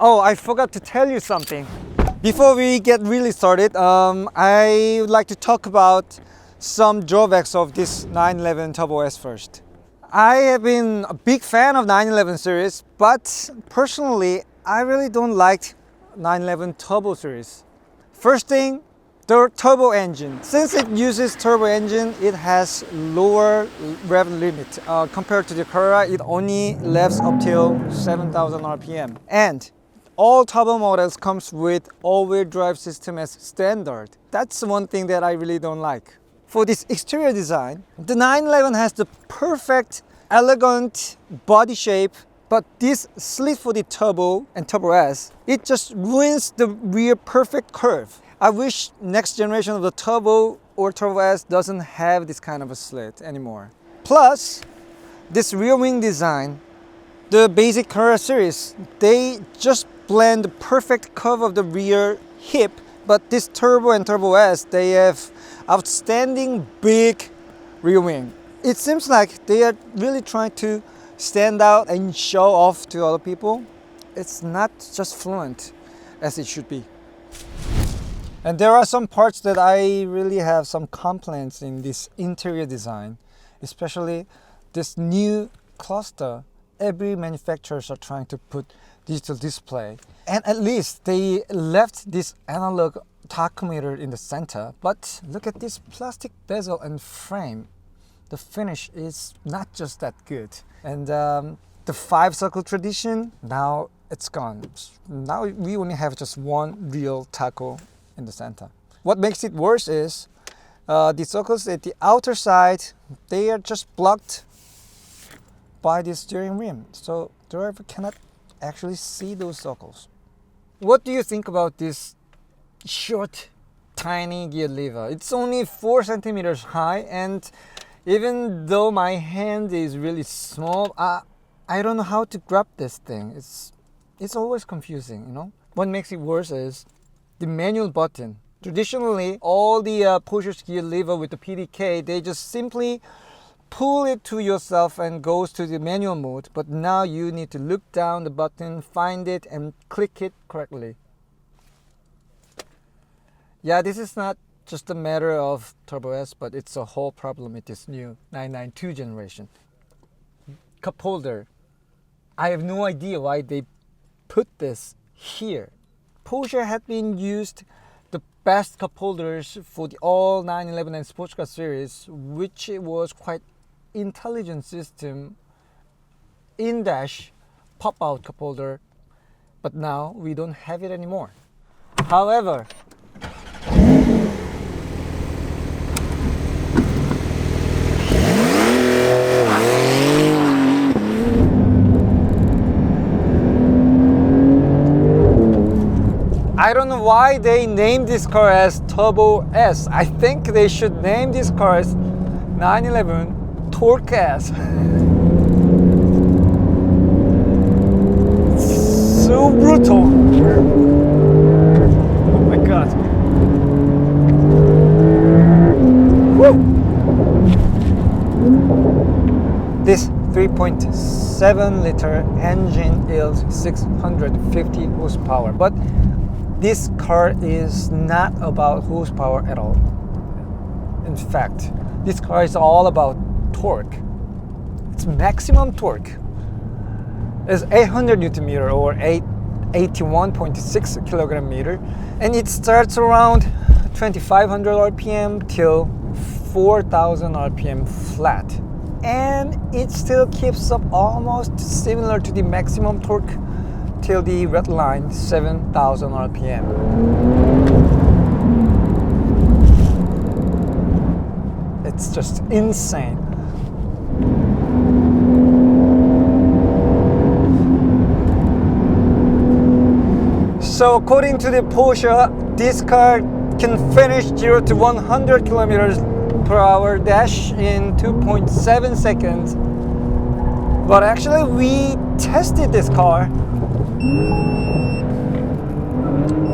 Oh, I forgot to tell you something. Before we get really started, I would like to talk about some drawbacks of this 911 Turbo S first. I have been a big fan of 911 series, but personally, I really don't like 911 Turbo series. First thing, the turbo engine. Since it uses turbo engine, it has lower rev limit. Compared to the Corolla, it only revs up till 7,000 RPM. And all turbo models comes with all-wheel drive system as standard. That's one thing that I really don't like. For this exterior design, the 911 has the perfect, elegant body shape, but this slit for the Turbo and Turbo S, it just ruins the rear perfect curve. I wish next generation of the Turbo or Turbo S doesn't have this kind of a slit anymore. Plus, this rear wing design, the basic Corolla series, they just blend the perfect curve of the rear hip, but this Turbo and Turbo S, they have outstanding big rear wing. It seems like they are really trying to stand out and show off to other people. It's not just fluent as it should be. And there are some parts that I really have some complaints in this interior design, especially this new cluster. Every manufacturers are trying to put digital display, and at least they left this analog tachometer in the center. But look at this plastic bezel and frame. The finish is not just that good. And the 5-circle tradition, now it's gone. Now we only have just one real tacho in the center. What makes it worse is the circles at the outer side, they are just blocked by the steering rim, so the driver cannot actually see those circles. What do you think about this short, tiny gear lever? It's only 4 centimeters high, and even though my hand is really small, I don't know how to grab this thing. It's always confusing, you know? What makes it worse is the manual button. Traditionally, all the Porsche gear lever with the PDK, they just simply pull it to yourself and goes to the manual mode, but now you need to look down the button, find it, and click it correctly. Yeah, this is not just a matter of Turbo S, but it's a whole problem with this new 992 generation. Cup holder. I have no idea why they put this here. Porsche had been used the best cup holders for the all 911 and sports car series, which was quite intelligent system, in-dash pop-out cup holder, but now we don't have it anymore. However, I don't know why they named this car as Turbo S. I think they should name this car as 911 Torque S. So brutal. Oh my god. Woo! This 3.7 liter engine yields 650 horsepower, but this car is not about horsepower at all. In fact, this car is all about torque. Its maximum torque is 800 Newton meter or 81.6 kilogram meter, and it starts around 2500 RPM till 4000 RPM flat, and it still keeps up almost similar to the maximum torque till the red line 7000 RPM. It's just insane. So according to the Porsche, this car can finish 0 to 100 kilometers per hour dash in 2.7 seconds. But actually we tested this car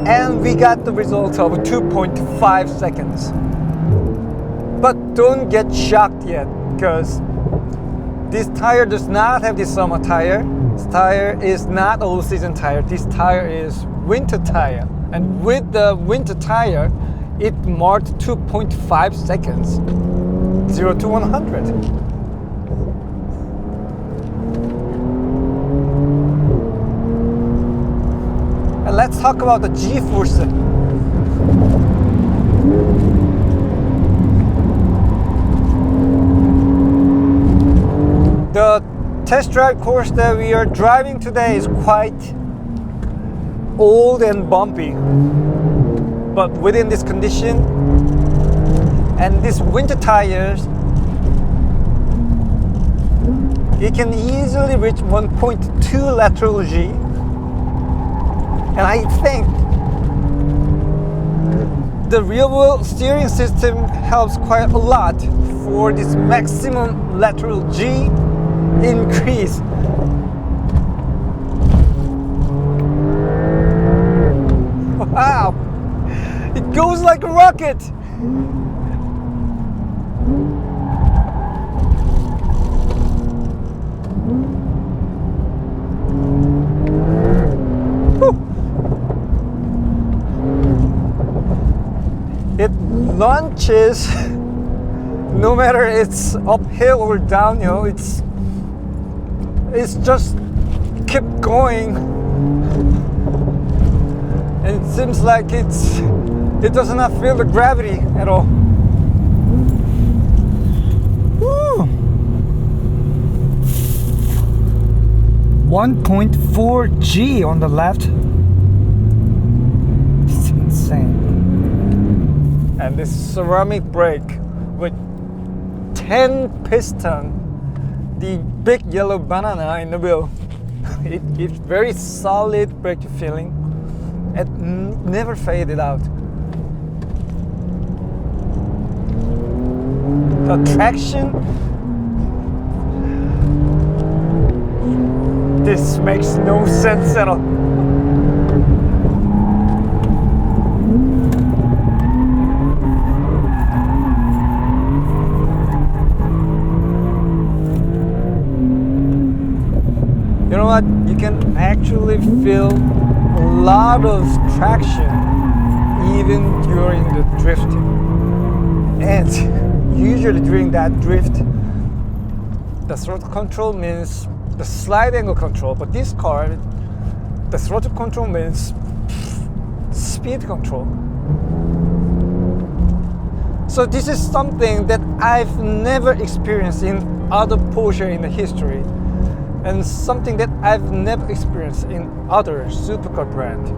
and we got the result of 2.5 seconds. But don't get shocked yet, because this tire does not have the summer tire. This tire is not all-season tire. This tire is winter tire. And with the winter tire, it marked 2.5 seconds, 0 to 100. And let's talk about the G-force. The test drive course that we are driving today is quite old and bumpy, but within this condition and these winter tires, it can easily reach 1.2 lateral G, and I think the rear-wheel steering system helps quite a lot for this maximum lateral G increase. Wow, it goes like a rocket. Whew. It launches no matter it's uphill or downhill. It's just keep going. And it seems like it does not feel the gravity at all. Woo! 1.4 G on the left. It's insane. And this ceramic brake with 10 piston, the big yellow banana in the wheel. It gives very solid brake feeling. It never faded out. The traction, this makes no sense at all. You know what? You can actually feel a lot of traction even during the drifting, and usually during that drift the throttle control means the slide angle control, but this car, the throttle control means speed control. So this is something that I've never experienced in other Porsche in the history, and something that I've never experienced in other supercar brand.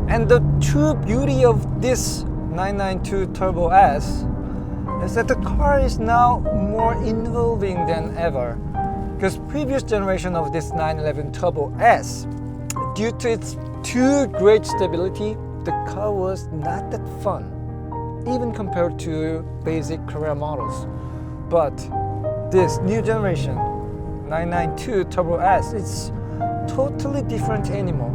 And the true beauty of this 992 Turbo S is that the car is now more involving than ever. Because previous generation of this 911 Turbo S, due to its too great stability, the car was not that fun, even compared to basic Korea models. But this new generation 992 Turbo S, it's totally different animal.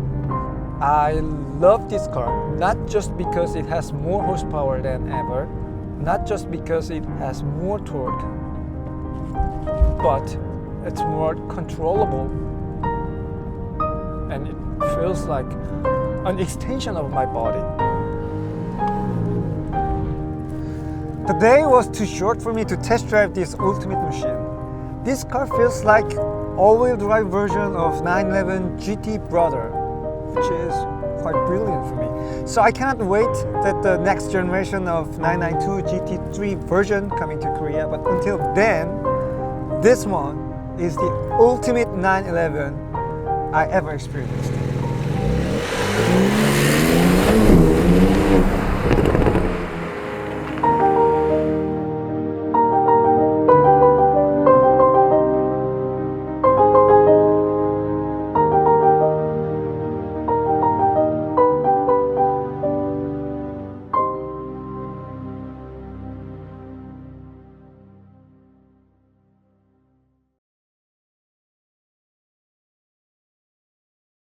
I love this car, not just because it has more horsepower than ever, not just because it has more torque, but it's more controllable, and it feels like an extension of my body. The day was too short for me to test drive this ultimate machine. This car feels like all-wheel drive version of 911 GT Brother, which is quite brilliant for me. So I cannot wait that the next generation of 992 GT3 version coming to Korea, but until then, this one is the ultimate 911 I ever experienced.